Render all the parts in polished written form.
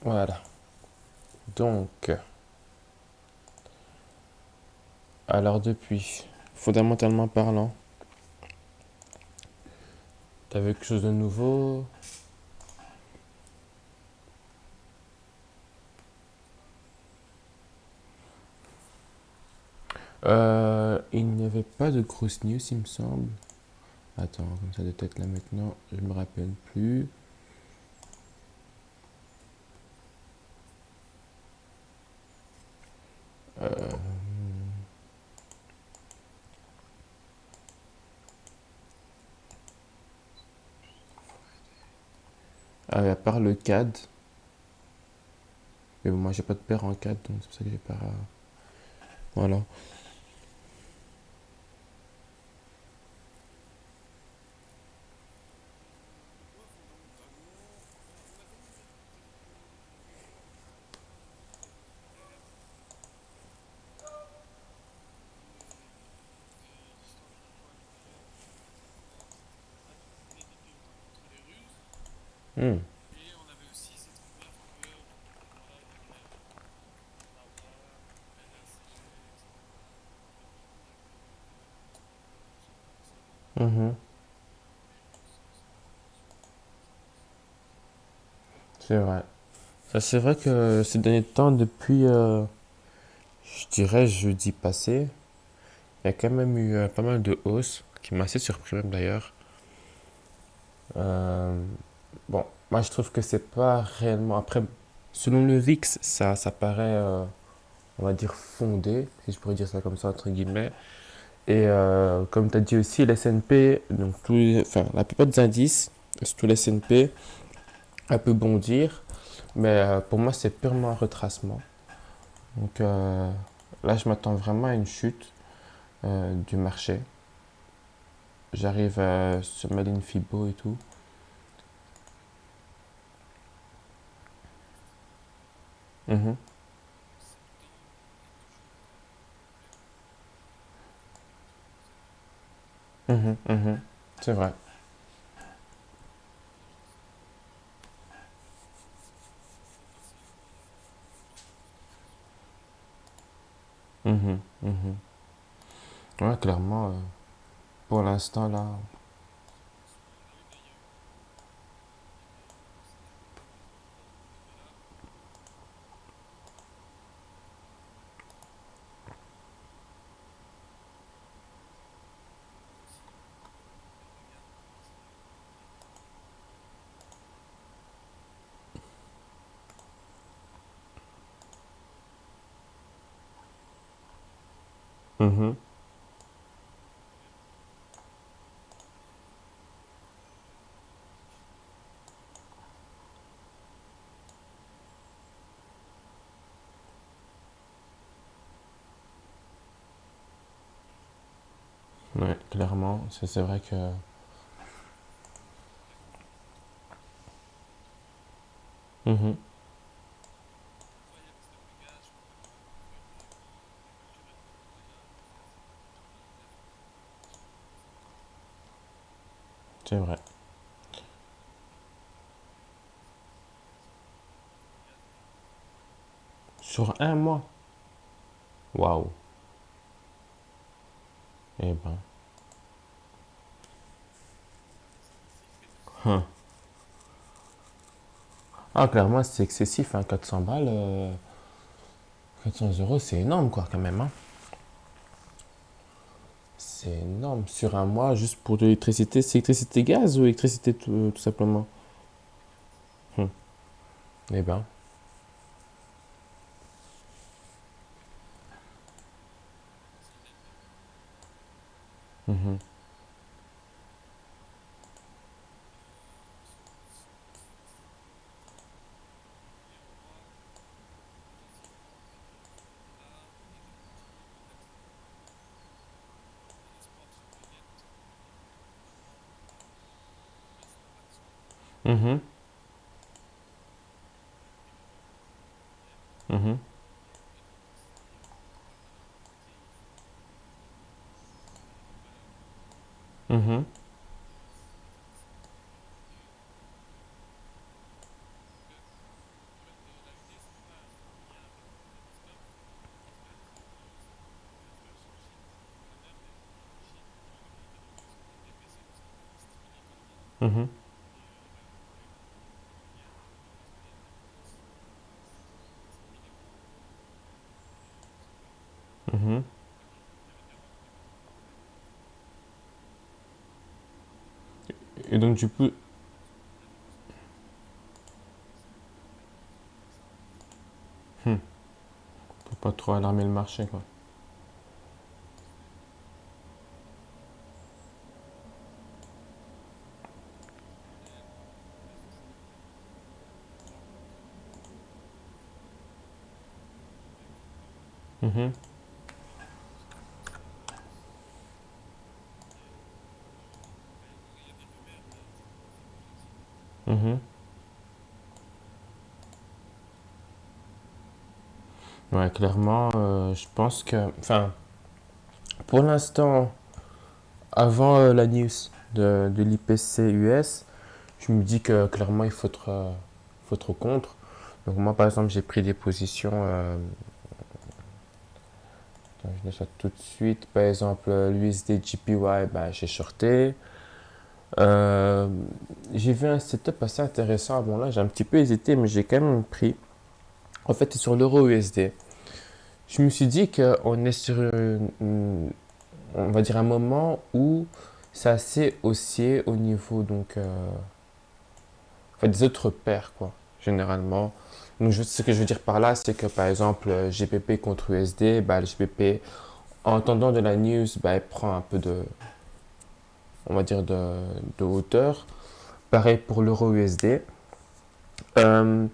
Voilà. Donc, alors depuis, fondamentalement parlant, t'as vu quelque chose de nouveau? Il n'y avait pas de grosses news, il me semble. Attends, comme ça de tête là maintenant, je me rappelle plus. À part le CAD, mais bon, moi j'ai pas de paire en CAD, donc c'est pour ça que j'ai pas. Voilà. Hmm. Mhm. C'est vrai. Ça, c'est vrai que ces derniers temps, depuis, je dirais, jeudi passé, il y a quand même eu pas mal de hausses, qui m'a assez surpris même d'ailleurs. Euh, bon, moi je trouve que c'est pas réellement. Après, selon le VIX, ça paraît, on va dire, fondé, si je pourrais dire ça comme ça, entre guillemets. Et comme tu as dit aussi, l'S&P, donc enfin, la plupart des indices, surtout l'S&P, elle peut bondir, mais pour moi c'est purement un retracement. Donc là je m'attends vraiment à une chute du marché. J'arrive sur ma ligne Fibo et tout. Mhm, mhm, mhm. C'est vrai. Mhm, mhm. Ouais, clairement, pour l'instant là. Mhm. Ouais, clairement, c'est vrai que. Mhm, c'est vrai. Sur un mois. Waouh. Eh ben. Hein. Ah, clairement, c'est excessif, hein, 400 balles, 400 euros, c'est énorme, quoi, quand même, hein. C'est énorme. Sur un mois, juste pour de l'électricité, c'est électricité gaz ou électricité tout simplement? Hum. Eh ben. Mhm. Mhm. Mhm. Mhm. Mhm, mhm. Et donc, du coup, faut pas trop alarmer le marché, quoi. Mhm, mhm. Ouais, clairement, je pense que, enfin, pour l'instant, avant la news de l'IPC US, je me dis que clairement, faut être contre. Donc moi, par exemple, j'ai pris des positions, attends, je note ça tout de suite. Par exemple, l'USD JPY, bah, j'ai shorté. Euh, j'ai vu un setup assez intéressant. Bon, là, j'ai un petit peu hésité, mais j'ai quand même pris. En fait, c'est sur l'euro USD. Je me suis dit qu'on est sur on va dire un moment où c'est assez haussier au niveau en fait, des autres paires, quoi, généralement. Donc, ce que je veux dire par là, c'est que par exemple, GPP contre USD, bah, le GPP, en attendant de la news, bah, il prend un peu on va dire, de hauteur. Pareil pour l'euro USD. Euh,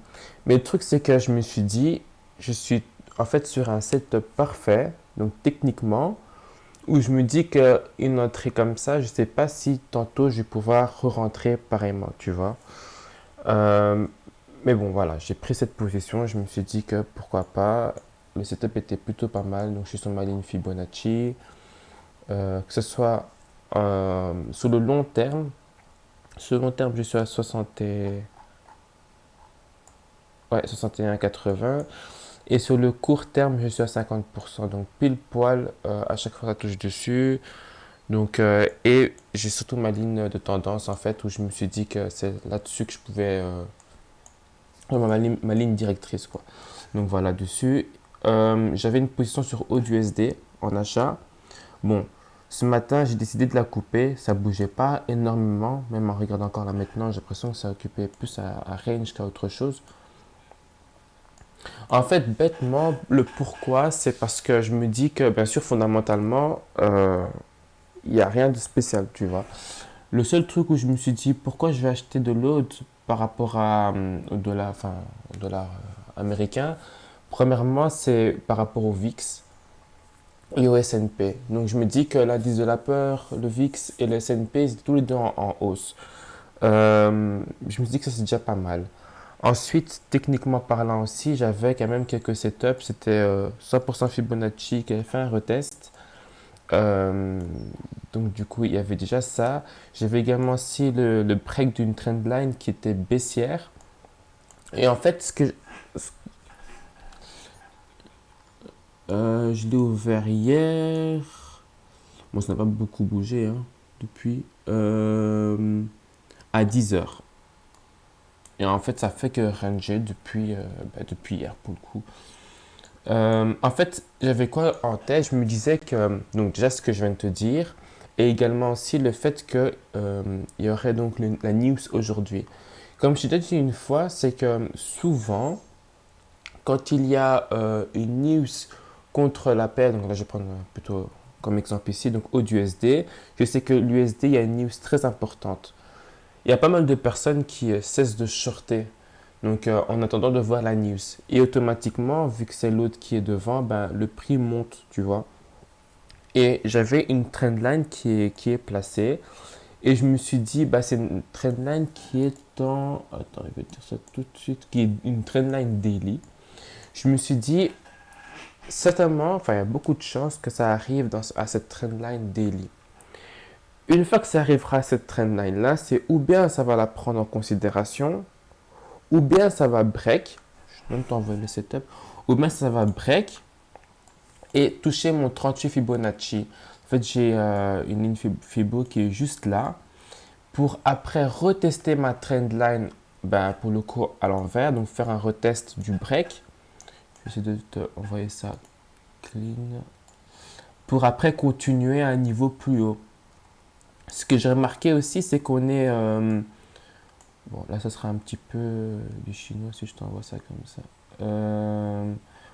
mais le truc, c'est que je me suis dit, je suis en fait sur un setup parfait, donc techniquement, où je me dis qu'une entrée comme ça, je ne sais pas si tantôt je vais pouvoir re-rentrer pareillement, tu vois. Euh, mais bon, voilà, j'ai pris cette position, je me suis dit que pourquoi pas. Le setup était plutôt pas mal, donc je suis sur ma ligne Fibonacci. Que ce soit sur le long terme, sur le long terme, je suis à 60 ouais, 61,80. Et sur le court terme, je suis à 50%. Donc pile poil, à chaque fois ça touche dessus. Donc, et j'ai surtout ma ligne de tendance en fait où je me suis dit que c'est là-dessus que je pouvais ma ligne directrice quoi. Donc voilà dessus. J'avais une position sur AUDUSD en achat. Bon, ce matin j'ai décidé de la couper. Ça bougeait pas énormément. Même en regardant encore là maintenant, j'ai l'impression que ça occupait plus à range qu'à autre chose. En fait, bêtement, le pourquoi, c'est parce que je me dis que bien sûr fondamentalement, il n'y a rien de spécial, tu vois. Le seul truc où je me suis dit pourquoi je vais acheter de l'autre par rapport au dollar, enfin, au dollar américain, premièrement, c'est par rapport au VIX et au S&P. Donc je me dis que l'indice de la peur, le VIX et le S&P, c'est tous les deux en hausse. Je me dis que ça c'est déjà pas mal. Ensuite, techniquement parlant aussi, j'avais quand même quelques setups. C'était 100% Fibonacci qui avait fait un retest. Euh, donc du coup, il y avait déjà ça. J'avais également aussi le break d'une trendline qui était baissière. Et en fait, je l'ai ouvert hier. Bon, ça n'a pas beaucoup bougé hein, depuis. À 10 heures. Et en fait, ça fait que ranger depuis hier pour le coup. En fait, j'avais quoi en tête? Je me disais que, donc déjà ce que je viens de te dire, et également aussi le fait que il y aurait donc la news aujourd'hui. Comme je t'ai dit une fois, c'est que souvent, quand il y a une news contre la paix, donc là je vais prendre plutôt comme exemple ici, donc AUDUSD, je sais que l'USD, il y a une news très importante. Il y a pas mal de personnes qui cessent de shorter donc, en attendant de voir la news. Et automatiquement, vu que c'est l'autre qui est devant, ben, le prix monte, tu vois. Et j'avais une trendline qui est placée. Et je me suis dit, bah, c'est une trendline qui est en. Attends, je vais dire ça tout de suite. Qui est une trendline daily. Je me suis dit, certainement, enfin, il y a beaucoup de chances que ça arrive à cette trendline daily. Une fois que ça arrivera à cette trendline-là, c'est ou bien ça va la prendre en considération, ou bien ça va break. Je vais même t'envoyer le setup. Ou bien ça va break et toucher mon 38 Fibonacci. En fait, j'ai une ligne Fibo qui est juste là. pour après retester ma trendline, ben, pour le coup à l'envers, donc faire un retest du break. Je vais essayer de te envoyer ça clean. Pour après continuer à un niveau plus haut. Ce que j'ai remarqué aussi, c'est qu'on est... bon, là, ça sera un petit peu du chinois si je t'envoie ça comme ça.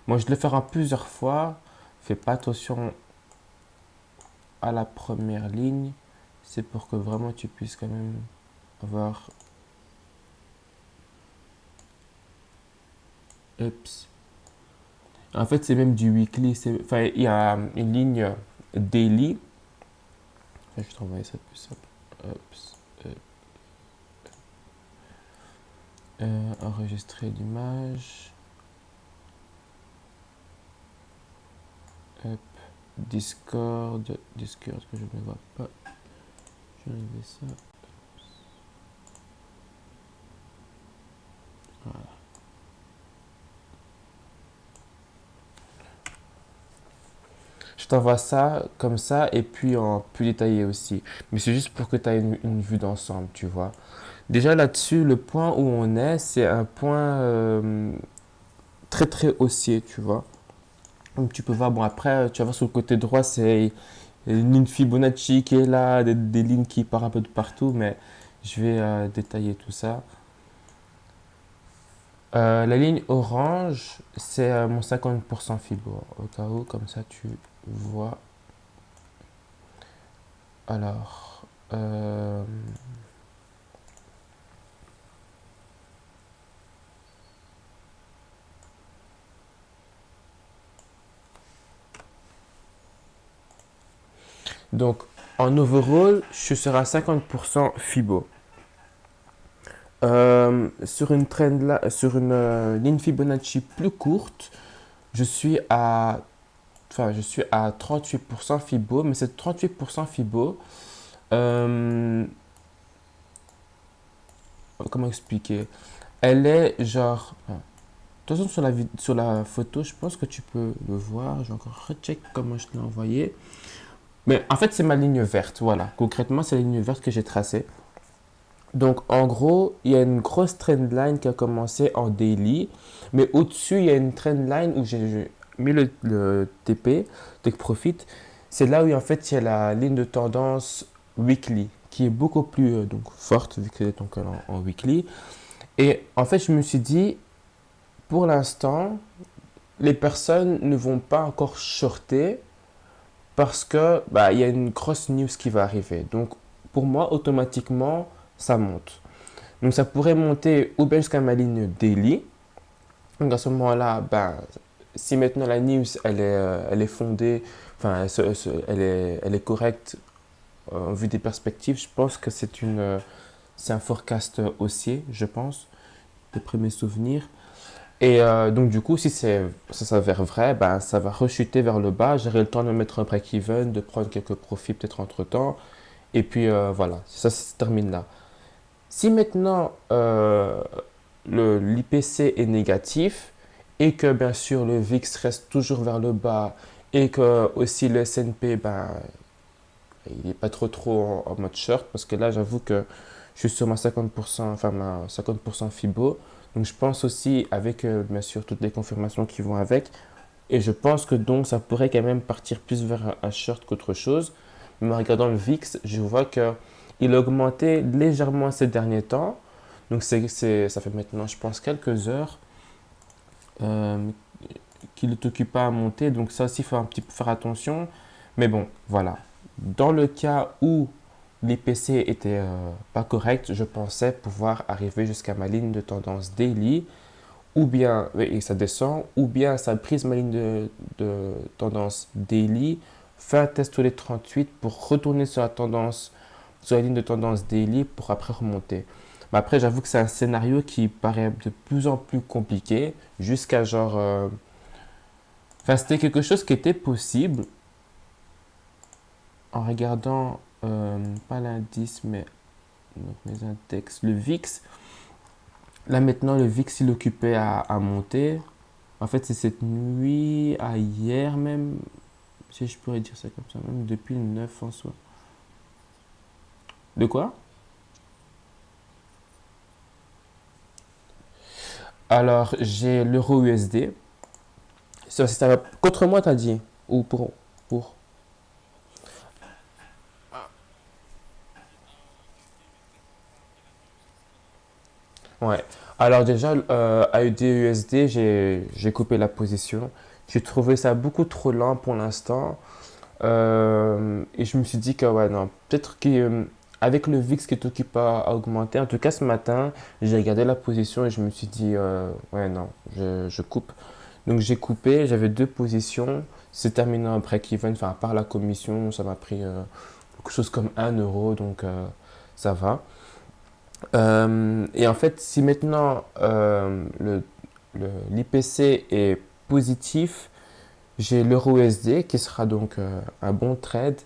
Moi, je le fais en plusieurs fois. Fais pas attention à la première ligne. C'est pour que vraiment tu puisses quand même avoir... Oups. En fait, c'est même du weekly. Enfin, il y a une ligne daily. Je vais t'envoyer ça plus simple. Oups. Enregistrer l'image. Hop. Discord que je ne vois pas. Je vais enlever ça. Voilà. Je t'envoie ça comme ça et puis en plus détaillé aussi. Mais c'est juste pour que tu aies une vue d'ensemble, tu vois. Déjà là-dessus, le point où on est, c'est un point très très haussier, tu vois. Donc tu peux voir, bon après, tu vas voir sur le côté droit, c'est une ligne Fibonacci qui est là, des lignes qui partent un peu de partout, mais je vais détailler tout ça. La ligne orange, c'est mon 50% Fibo. Au cas où, comme ça tu vois. Alors, donc en overall, je serai à 50% Fibo. Sur une ligne Fibonacci plus courte, je suis à, je suis à 38% Fibo, mais cette 38% Fibo, euh, comment expliquer? Elle est genre, de toute façon, sur la photo, je pense que tu peux le voir. Je vais encore recheck comment je te l'ai envoyé. Mais en fait, c'est ma ligne verte. Voilà. Concrètement, c'est la ligne verte que j'ai tracée. Donc, en gros, il y a une grosse trendline qui a commencé en daily. Mais au-dessus, il y a une trendline où j'ai mis le TP, Take Profit. C'est là où, en fait, il y a la ligne de tendance weekly qui est beaucoup plus donc, forte vu que c'est donc en weekly. Et en fait, je me suis dit, pour l'instant, les personnes ne vont pas encore shorter parce que bah, il y a une grosse news qui va arriver. Donc pour moi, automatiquement, ça monte. Donc ça pourrait monter ou bien jusqu'à ma ligne daily. Donc à ce moment-là, ben, si maintenant la news elle est fondée, enfin elle est correcte en vue des perspectives, je pense que c'est un forecast haussier, je pense, d'après mes souvenirs. Et donc, du coup, si ça s'avère vrai, ben, ça va rechuter vers le bas. J'aurai le temps de mettre un break-even, de prendre quelques profits peut-être entre-temps. Et puis, voilà, ça se termine là. Si maintenant l'IPC est négatif et que, bien sûr, le VIX reste toujours vers le bas et que aussi le S&P, ben, il n'est pas trop en mode short parce que là, j'avoue que je suis sur ma 50%, enfin ma 50% Fibo. Donc je pense aussi avec bien sûr toutes les confirmations qui vont avec. Et je pense que donc ça pourrait quand même partir plus vers un short qu'autre chose. Mais en regardant le VIX, je vois que il a augmenté légèrement ces derniers temps. Donc ça fait maintenant, je pense, quelques heures euh, qu'il est occupé à monter. Donc ça aussi, il faut un petit peu faire attention. Mais bon, voilà. Dans le cas où les PC étaient pas corrects, je pensais pouvoir arriver jusqu'à ma ligne de tendance daily, ou bien, et ça descend, ou bien ça brise ma ligne de tendance daily, fait un test tous les 38 pour retourner sur sur la ligne de tendance daily pour après remonter. Mais après, j'avoue que c'est un scénario qui paraît de plus en plus compliqué, jusqu'à genre... Enfin, c'était quelque chose qui était possible en regardant, pas l'indice, mais donc mes index, le VIX. Là maintenant, le VIX, il occupait à monter. En fait, c'est cette nuit à hier même, si je pourrais dire ça comme ça, même depuis le 9 en soi. De quoi? Alors, j'ai l'euro USD. Ça va contre moi, t'as dit? Ou pour? Ouais. Alors déjà, AUD USD, j'ai coupé la position. J'ai trouvé ça beaucoup trop lent pour l'instant. Et je me suis dit que, ouais, non, peut-être qu'avec le VIX qui est occupé à augmenter, en tout cas ce matin, j'ai regardé la position et je me suis dit, ouais, non, je coupe. Donc j'ai coupé, j'avais deux positions. C'est terminé en break-even, enfin, à part la commission, ça m'a pris quelque chose comme 1 euro, donc ça va. Et en fait, si maintenant l'IPC est positif, j'ai l'euro USD qui sera donc un bon trade.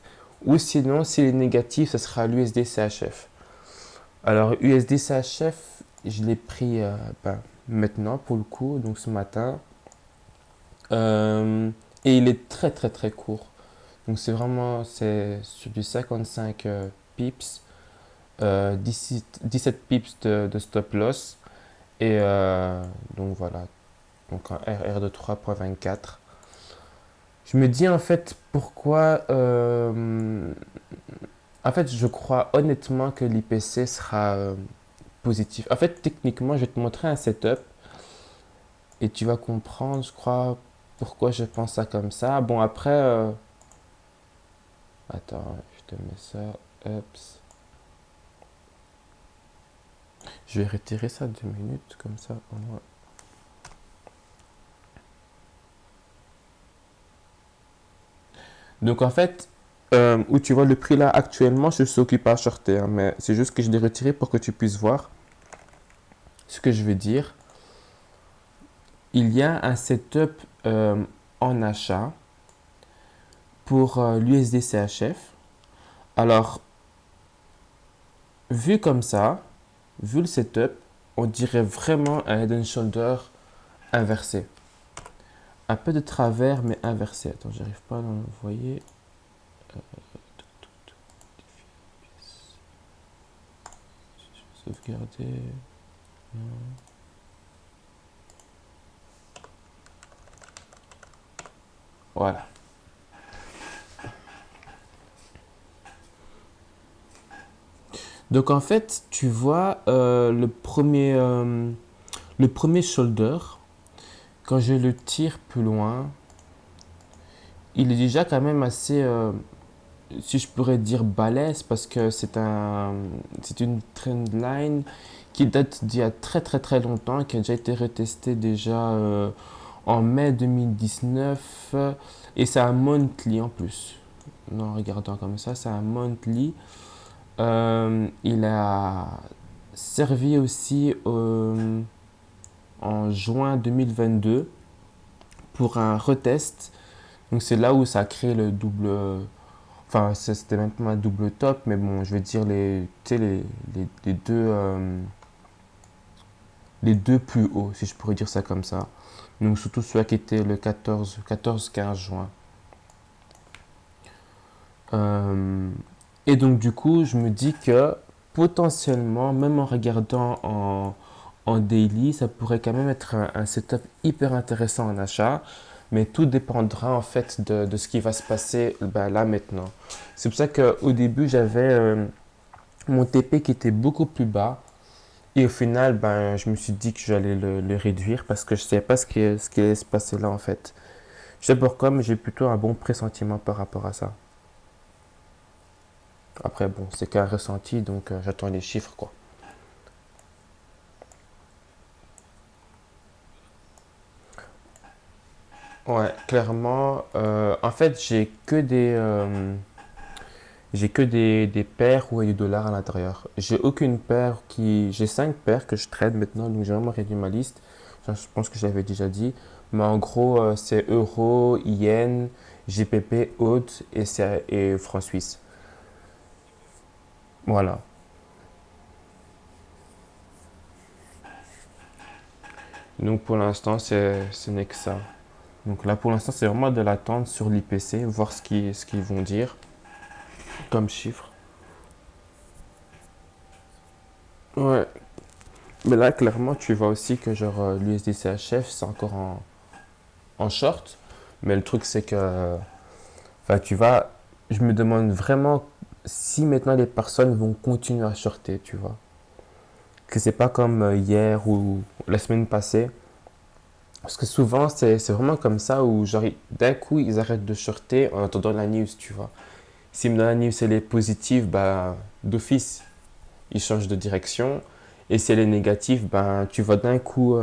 Ou sinon, s'il est négatif, ce sera l'USD CHF. Alors, USD CHF, je l'ai pris maintenant pour le coup, donc ce matin. Euh, et il est très très très court. Donc c'est sur du 55 pips, 17 pips de stop loss. Et donc voilà, donc un RR de 3,24. Je me dis en fait pourquoi. En fait, je crois honnêtement que l'IPC sera positif. En fait, techniquement, je vais te montrer un setup et tu vas comprendre, je crois, pourquoi je pense ça comme ça. Bon, après, attends, je te mets ça. Ups. Je vais retirer ça 2 minutes, comme ça, au moins. Donc, en fait, où tu vois le prix là actuellement, je suis occupé à shorter, hein, mais c'est juste que je l'ai retiré pour que tu puisses voir ce que je veux dire. Il y a un setup en achat pour l'USD CHF. Alors, vu comme ça, vu le setup, on dirait vraiment un head and shoulder inversé. Un peu de travers, mais inversé. Attends, j'arrive pas à l'envoyer. Sauvegarder. Voilà. Donc en fait, tu vois le premier shoulder, quand je le tire plus loin, il est déjà quand même assez, si je pourrais dire balèze, parce que c'est une trend line qui date d'il y a très très très longtemps, qui a déjà été retestée déjà en mai 2019, et c'est un monthly en plus. En regardant comme ça, c'est un monthly. Il a servi aussi en juin 2022 pour un retest. Donc c'est là où ça a créé le double. Enfin, c'était même pas un double top, mais bon, je vais dire tu sais, les deux plus hauts, si je pourrais dire ça comme ça. Donc surtout celui qui était le 14-15 juin. Euh, et donc du coup, je me dis que potentiellement, même en regardant en daily, ça pourrait quand même être un setup hyper intéressant en achat. Mais tout dépendra en fait de ce qui va se passer ben, là maintenant. C'est pour ça qu'au début, j'avais mon TP qui était beaucoup plus bas. Et au final, ben, je me suis dit que j'allais le réduire parce que je ne savais pas ce qui allait se passer là en fait. Je sais pourquoi, mais j'ai plutôt un bon pressentiment par rapport à ça. Après, bon, c'est qu'un ressenti, donc j'attends les chiffres, quoi. Ouais, clairement. En fait, j'ai que des paires où il y a du dollar à l'intérieur. J'ai aucune paire qui. J'ai 5 paires que je trade maintenant, donc j'ai vraiment réduit ma liste. Ça, je pense que je l'avais déjà dit. Mais en gros, c'est euro, yen, GPP, AUD et franc suisse. Voilà. Donc pour l'instant, ce n'est que ça. Donc là, pour l'instant, c'est vraiment de l'attente sur l'IPC, voir ce qu'ils vont dire comme chiffre. Ouais. Mais là, clairement, tu vois aussi que genre l'USDCHF, c'est encore en short. Mais le truc, c'est que, enfin, tu vois, je me demande vraiment si maintenant les personnes vont continuer à shorter, tu vois. Que c'est pas comme hier ou la semaine passée. Parce que souvent, c'est vraiment comme ça où, genre, d'un coup, ils arrêtent de shorter en attendant la news, tu vois. Si dans la news, elle est positive, bah, d'office, ils changent de direction. Et si elle est négative, ben, tu vois d'un coup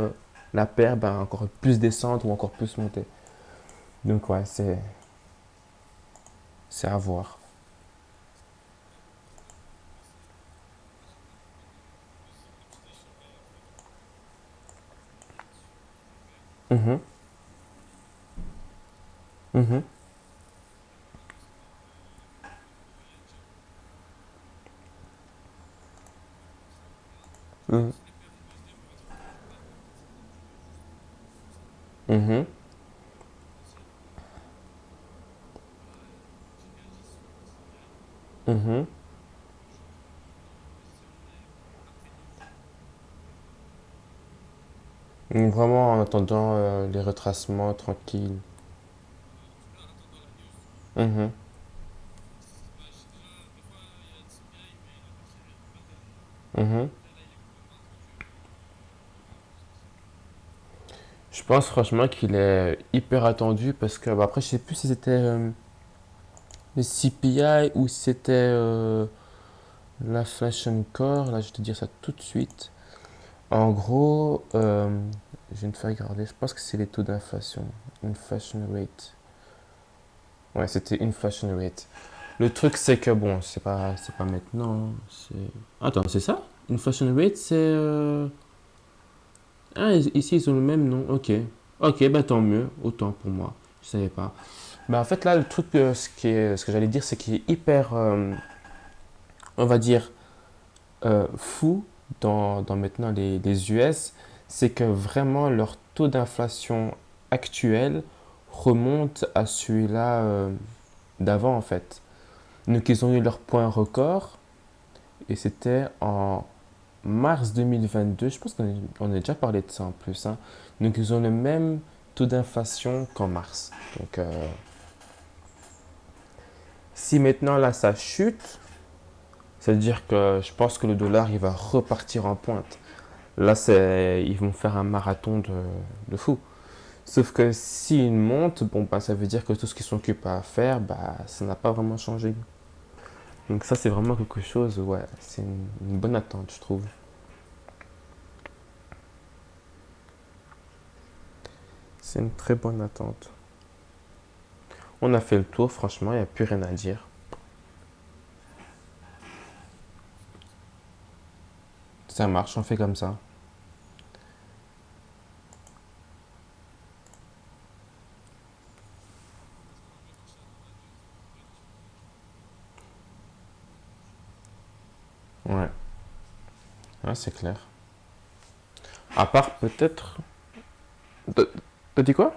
la paire ben, encore plus descendre ou encore plus monter. Donc, ouais, c'est à voir. Mhm, mhm, mhm, mhm, mhm. Donc, vraiment en attendant les retracements tranquilles. Mhm, mhm. Je pense franchement qu'il est hyper attendu parce que, bah, après, je sais plus si c'était le CPI ou si c'était l'inflation core. Là, je vais te dire ça tout de suite. En gros, je viens de faire regarder, je pense que c'est les taux d'inflation. Inflation rate. Ouais, c'était inflation rate. Le truc, c'est que bon, c'est pas maintenant. Hein, Attends, c'est ça? Inflation rate, c'est. Ah, ici, ils ont le même nom. Ok. Ok, bah tant mieux. Autant pour moi. Je savais pas. Bah en fait, là, le truc, ce que j'allais dire, c'est qu'il est hyper, on va dire, fou dans maintenant les US, c'est que vraiment leur taux d'inflation actuel remonte à celui-là d'avant en fait. Donc ils ont eu leur point record et c'était en mars 2022. Je pense qu'on a déjà parlé de ça en plus, hein. Donc ils ont le même taux d'inflation qu'en mars. Donc si maintenant là ça chute, ça veut dire que je pense que le dollar il va repartir en pointe. Là, ils vont faire un marathon de fou. Sauf que s'ils montent, bon, bah, ça veut dire que tout ce qu'ils sont occupés à faire, bah, ça n'a pas vraiment changé. Donc ça, c'est vraiment quelque chose, ouais, c'est une bonne attente, je trouve. C'est une très bonne attente. On a fait le tour, franchement, il n'y a plus rien à dire. Ça marche, on fait comme ça. Ouais, ouais c'est clair. À part peut-être... T'as t'as dit quoi?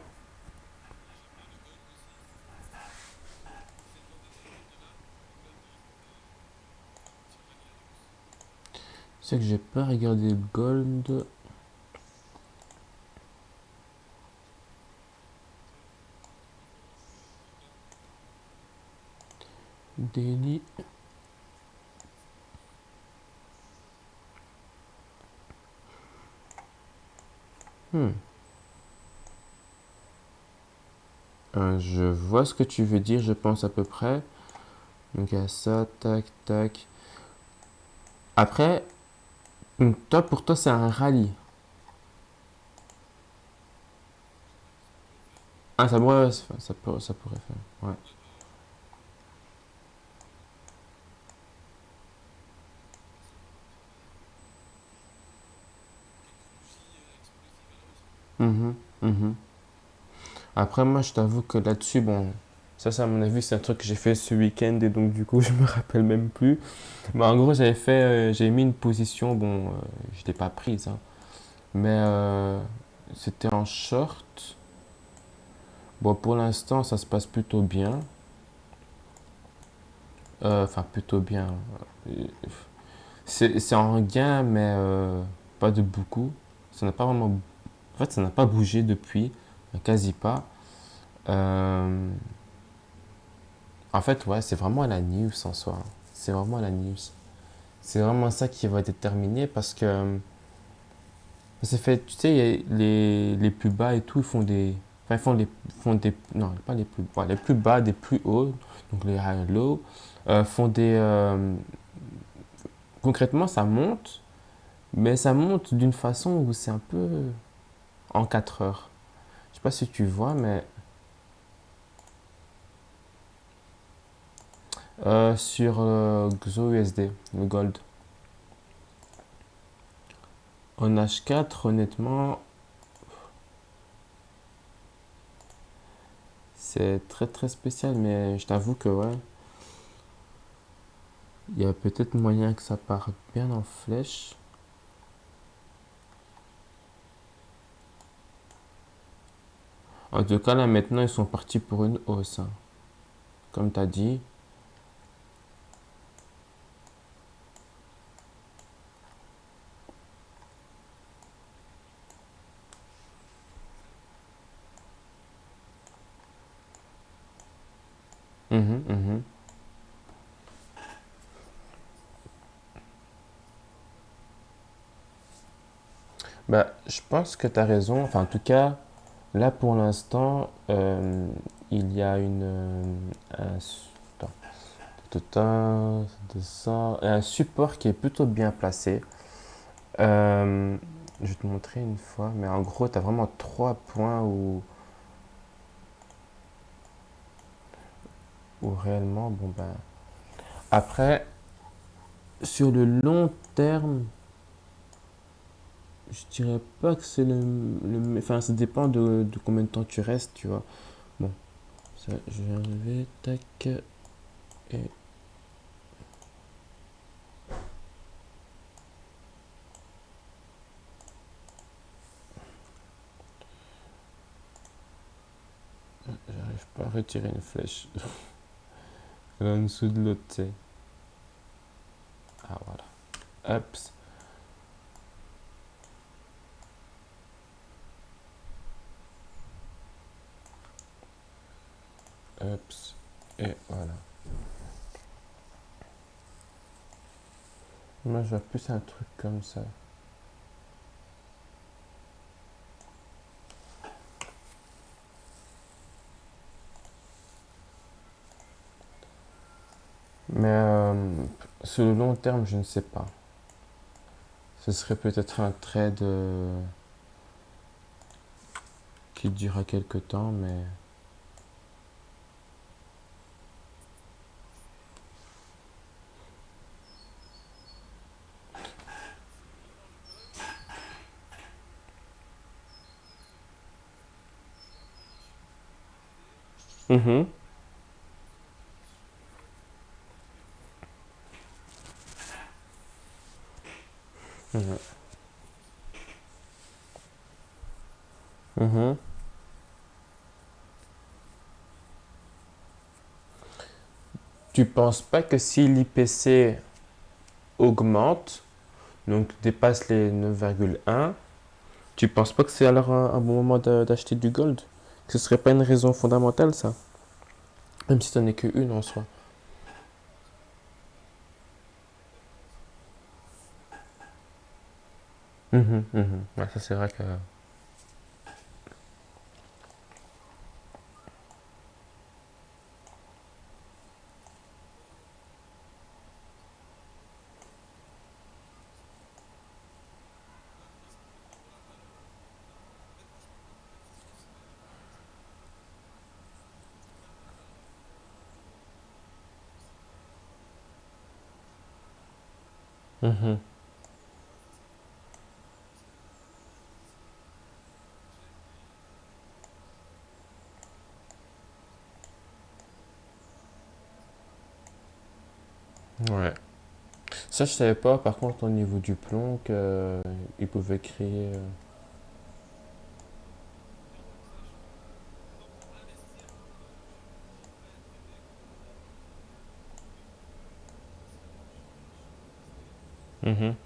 C'est que j'ai pas regardé le gold daily. Hmm. Je vois ce que tu veux dire, je pense à peu près. Donc il y a ça, tac, tac. Après, donc toi, pour toi, c'est un rallye. Ah, ça pourrait, ouais, ça pourrait faire. Ouais. Mhm, mhm. Après, moi, je t'avoue que là-dessus, bon, ça, à mon avis, c'est un truc que j'ai fait ce week-end et donc, du coup, je me rappelle même plus. Mais en gros, j'avais mis une position, bon, je l'ai pas prise, hein, mais c'était en short. Bon, pour l'instant, ça se passe plutôt bien. Enfin, plutôt bien. Euh, C'est en gain, mais pas de beaucoup. Ça n'a pas vraiment. En fait, ça n'a pas bougé depuis, quasi pas. Euh, En fait, ouais, c'est vraiment la news en soi. C'est vraiment la news. C'est vraiment ça qui va déterminer parce que c'est fait, tu sais, les plus bas et tout, ils font des. Enfin, font des. Non, pas les plus bas. Les plus bas, des plus hauts, donc les high and low, font des. Concrètement, ça monte, mais ça monte d'une façon où c'est un peu en 4 heures. Je sais pas si tu vois, mais sur XOUSD, le gold. En H4, honnêtement, c'est très très spécial, mais je t'avoue que ouais, il y a peut-être moyen que ça parte bien en flèche. En tout cas, là maintenant, ils sont partis pour une hausse, hein. Comme tu as dit. Mhm, mhm. Bah, je pense que tu as raison. Enfin, en tout cas, là pour l'instant, il y a attends, un support qui est plutôt bien placé. Euh, je vais te montrer une fois, mais en gros, tu as vraiment trois points où réellement, bon ben. Après, sur le long terme, je dirais pas que c'est enfin, ça dépend de combien de temps tu restes, tu vois. Bon, ça, je vais enlever, tac, et j'arrive pas à retirer une flèche. Elle est en dessous de l'autre, tu sais. Ah, voilà. Hop, hop, et voilà. Moi, je vois plus un truc comme ça. Mais sur le long terme, je ne sais pas. Ce serait peut-être un trade qui durera quelques temps, mais. Mhm. Mhm. Mhm. Tu penses pas que si l'IPC augmente, donc dépasse les 9,1, tu penses pas que c'est alors un bon moment d'acheter du gold? Que ce serait pas une raison fondamentale, ça? Même si ce n'est qu'une en soi. Mhm, mhm. Ouais, ça c'est vrai que. Mhm. Ouais. Ça, je savais pas, par contre, au niveau du plomb, qu'il pouvait créer. Mhm.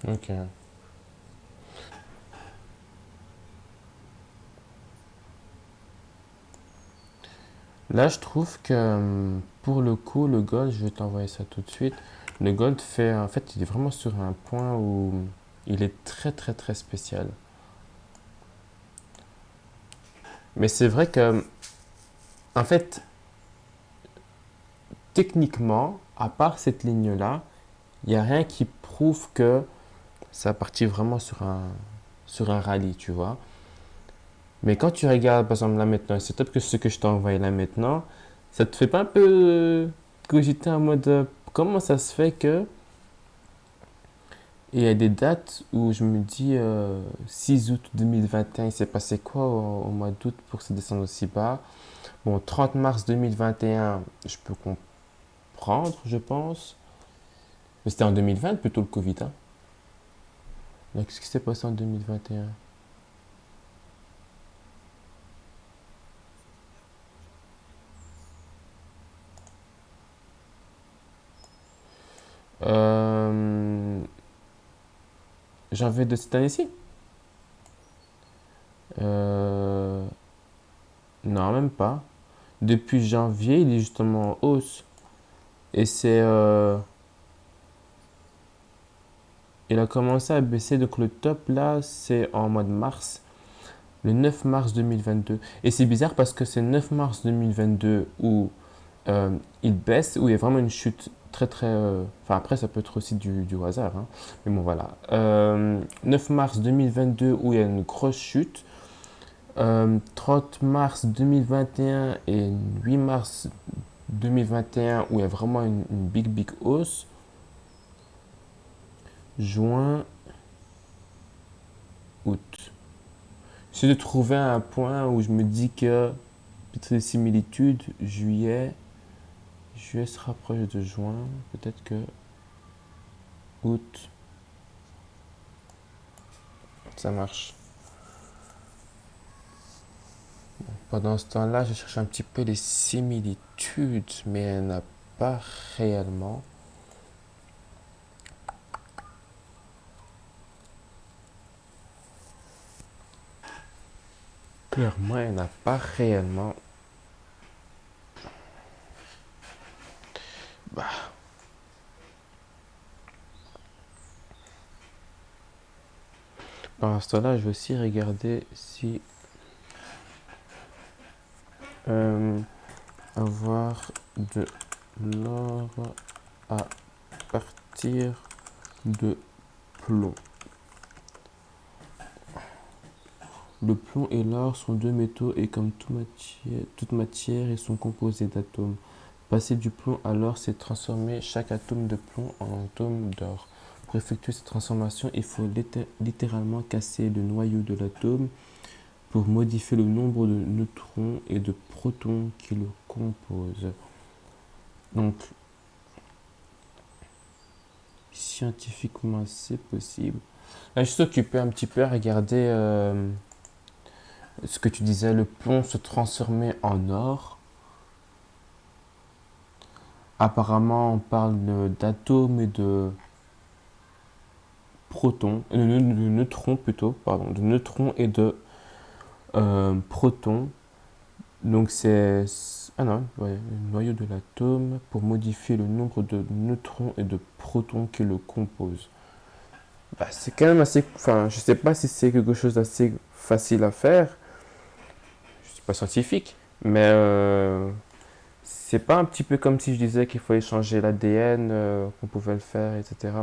Ok. Là, je trouve que pour le coup, le Gold, je vais t'envoyer ça tout de suite. Le Gold fait, en fait, il est vraiment sur un point où il est très très très spécial. Mais c'est vrai que, en fait, techniquement, à part cette ligne-là, il n'y a rien qui prouve que ça partit vraiment sur un rallye, tu vois. Mais quand tu regardes, par exemple, là maintenant, c'est top que ce que je t'ai envoyé là maintenant, ça te fait pas un peu cogiter en mode comment ça se fait que il y a des dates où je me dis 6 août 2021, il s'est passé quoi au mois d'août pour que ça descende aussi bas? Bon, 30 mars 2021, je peux comprendre, je pense. Mais c'était en 2020 plutôt le Covid, hein. Donc, qu'est-ce qui s'est passé en 2021? Euh, Janvier de cette année-ci? Euh, non, même pas. Depuis janvier, il est justement en hausse. Et il a commencé à baisser. Donc le top là, c'est en mois de mars. Le 9 mars 2022. Et c'est bizarre parce que c'est 9 mars 2022 où il baisse, où il y a vraiment une chute très très... Enfin après ça peut être aussi du hasard, hein. Mais bon voilà. 9 mars 2022 où il y a une grosse chute. 30 mars 2021 et 8 mars 2021 où il y a vraiment une big big hausse. Juin, août. J'essaie de trouver un point où je me dis que peut-être des similitudes. Juillet se rapproche de juin. Peut-être que août, ça marche. Pendant ce temps-là, je cherche un petit peu les similitudes, mais il n'y en a pas réellement. Clairement, il n'y en a pas réellement. Bah, pendant ce temps-là, je vais aussi regarder si euh, avoir de l'or à partir de plomb. Le plomb et l'or sont deux métaux et comme toute matière, ils sont composés d'atomes. Passer du plomb à l'or, c'est transformer chaque atome de plomb en atome d'or. Pour effectuer cette transformation, il faut littéralement casser le noyau de l'atome pour modifier le nombre de neutrons et de protons qui le composent. Donc, scientifiquement, c'est possible. Là, je suis occupé un petit peu à regarder ce que tu disais, le plomb se transformer en or. Apparemment, on parle d'atomes et de protons, de neutrons plutôt, pardon, de neutrons et de protons. Donc c'est... Ah non, ouais, le noyau de l'atome pour modifier le nombre de neutrons et de protons qui le composent. Bah, c'est quand même assez... Enfin, je sais pas si c'est quelque chose d'assez facile à faire. Je suis pas scientifique, mais c'est pas un petit peu comme si je disais qu'il fallait changer l'ADN, qu'on pouvait le faire, etc.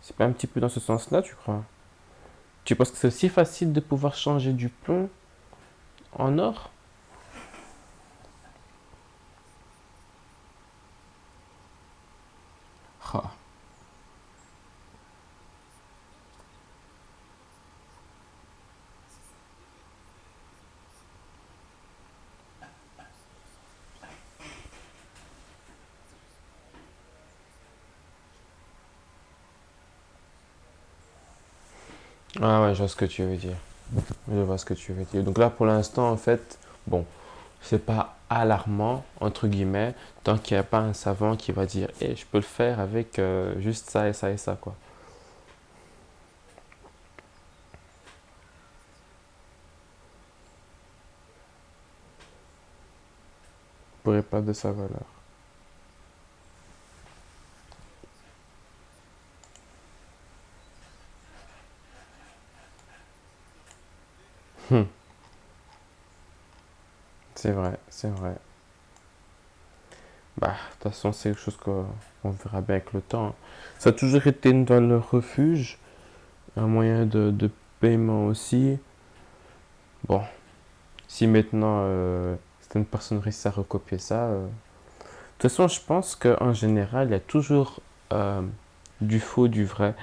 C'est pas un petit peu dans ce sens-là, tu crois? Tu penses que c'est aussi facile de pouvoir changer du plomb en or? Ah. Ah ouais, je vois ce que tu veux dire. Je vois ce que tu veux dire. Donc là, pour l'instant, en fait, bon, c'est pas alarmant, entre guillemets, tant qu'il n'y a pas un savant qui va dire, eh, je peux le faire avec juste ça et ça et ça, quoi. pourrait perdre de sa valeur. Hmm. C'est vrai, c'est vrai. Bah, de toute façon, c'est quelque chose qu'on verra bien avec le temps. Ça a toujours été une valeur refuge, un moyen de paiement aussi. Bon, si maintenant certaines personnes réussissent à recopier ça. De toute façon, je pense qu'en général, il y a toujours euh, du faux, du vrai.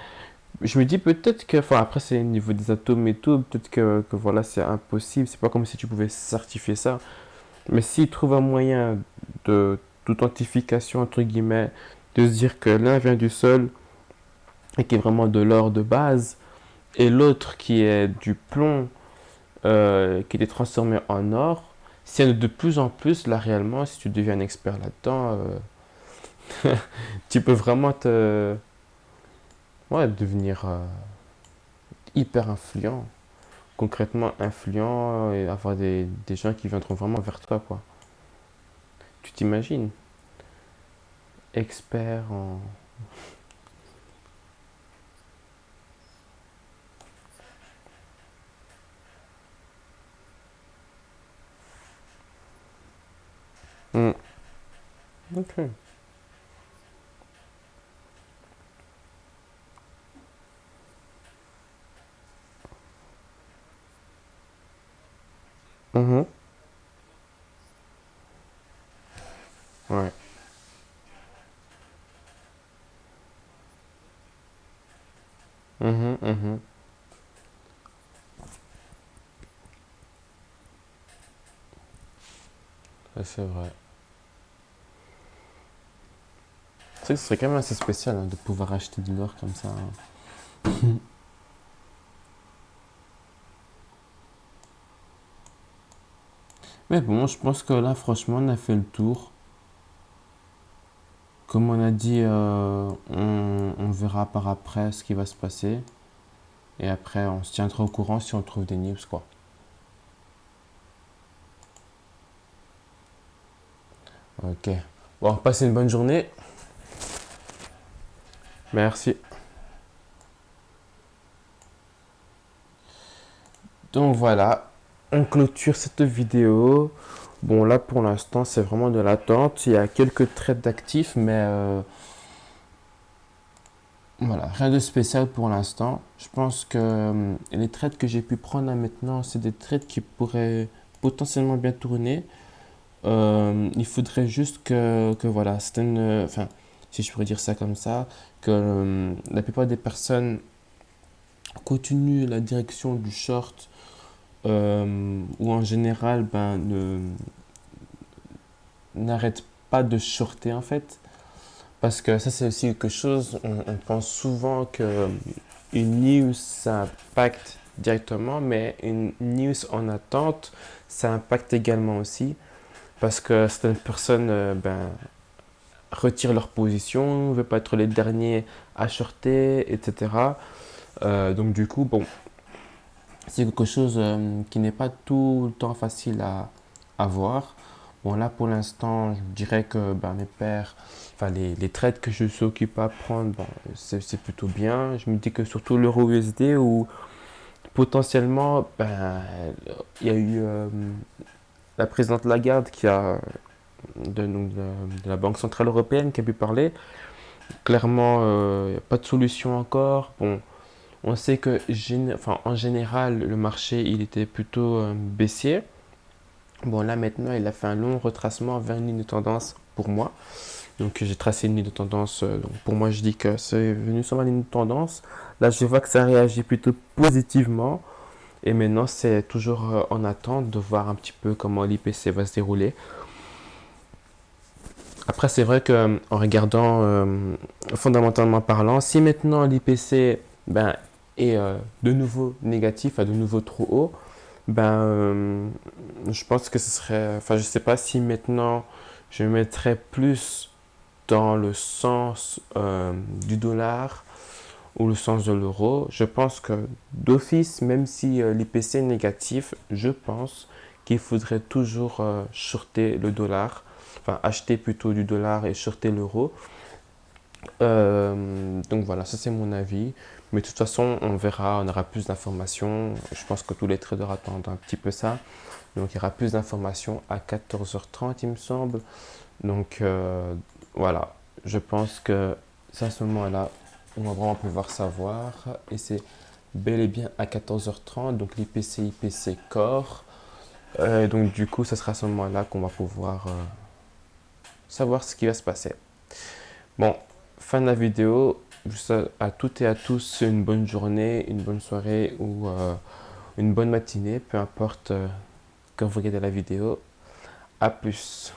Je me dis peut-être que, enfin après c'est au niveau des atomes et tout, peut-être que voilà c'est impossible, c'est pas comme si tu pouvais certifier ça. Mais s'ils trouvent un moyen de d'authentification entre guillemets, de se dire que l'un vient du sol et qui est vraiment de l'or de base, et l'autre qui est du plomb qui est transformé en or, s'il y en a de plus en plus, là réellement, si tu deviens un expert là-dedans, tu peux vraiment te ouais, devenir hyper influent, concrètement influent et avoir des gens qui viendront vraiment vers toi, quoi. Tu t'imagines? Expert en... Hmm. Ok. Mhm. Ouais. Mhm, mhm. Ouais, c'est vrai. C'est vrai que ce serait quand même assez spécial hein, de pouvoir acheter de l'or comme ça, hein. Mais bon, je pense que là, franchement, on a fait le tour. Comme on a dit, on verra par après ce qui va se passer. Et après, on se tiendra au courant si on trouve des news, quoi. Ok. Bon, passez une bonne journée. Merci. Donc voilà, on clôture cette vidéo. Bon, là pour l'instant, c'est vraiment de l'attente. Il y a quelques trades d'actifs, mais voilà, rien de spécial pour l'instant. Je pense que les trades que j'ai pu prendre là maintenant, c'est des trades qui pourraient potentiellement bien tourner. Il faudrait juste que voilà, certaines, enfin, si je pourrais dire ça comme ça, que la plupart des personnes continuent la direction du short ou en général n'arrête pas de shorter en fait. Parce que ça c'est aussi quelque chose, on pense souvent que une news ça impacte directement, mais une news en attente ça impacte également aussi. Parce que certaines personnes retirent leur position, ne veulent pas être les derniers à shorter, etc. Donc du coup, bon, c'est quelque chose qui n'est pas tout le temps facile à voir. Bon, là, pour l'instant, je dirais que mes pairs, enfin, les trades que je suis occupé à prendre, bon, c'est plutôt bien. Je me dis que surtout l'euro USD, où potentiellement, il y a eu la présidente Lagarde qui a, de la Banque Centrale Européenne qui a pu parler. Clairement, il n'y a pas de solution encore. Bon, on sait que enfin, en général, le marché, il était plutôt baissier. Bon, là maintenant, il a fait un long retracement vers une ligne de tendance pour moi. Donc, j'ai tracé une ligne de tendance. Donc, pour moi, je dis que c'est venu sur ma ligne de tendance. Là, je vois que ça réagit plutôt positivement. Et maintenant, c'est toujours en attente de voir un petit peu comment l'IPC va se dérouler. Après, c'est vrai que en regardant fondamentalement parlant, si maintenant l'IPC est de nouveau négatif, à de nouveau trop haut, je pense que ce serait. Enfin, je sais pas si maintenant je mettrais plus dans le sens du dollar ou le sens de l'euro. Je pense que d'office, même si l'IPC est négatif, je pense qu'il faudrait toujours shorter le dollar enfin acheter plutôt du dollar et shorter l'euro. Donc voilà, ça c'est mon avis. Mais de toute façon, on verra, on aura plus d'informations. Je pense que tous les traders attendent un petit peu ça. Donc il y aura plus d'informations à 14h30, il me semble. Donc voilà, je pense que c'est à ce moment-là où on va vraiment pouvoir savoir. Et c'est bel et bien à 14h30, donc l'IPC, IPC Core. Donc du coup, ce sera à ce moment-là qu'on va pouvoir savoir ce qui va se passer. Bon, fin de la vidéo. Je souhaite à toutes et à tous une bonne journée, une bonne soirée ou une bonne matinée, peu importe quand vous regardez la vidéo. À plus.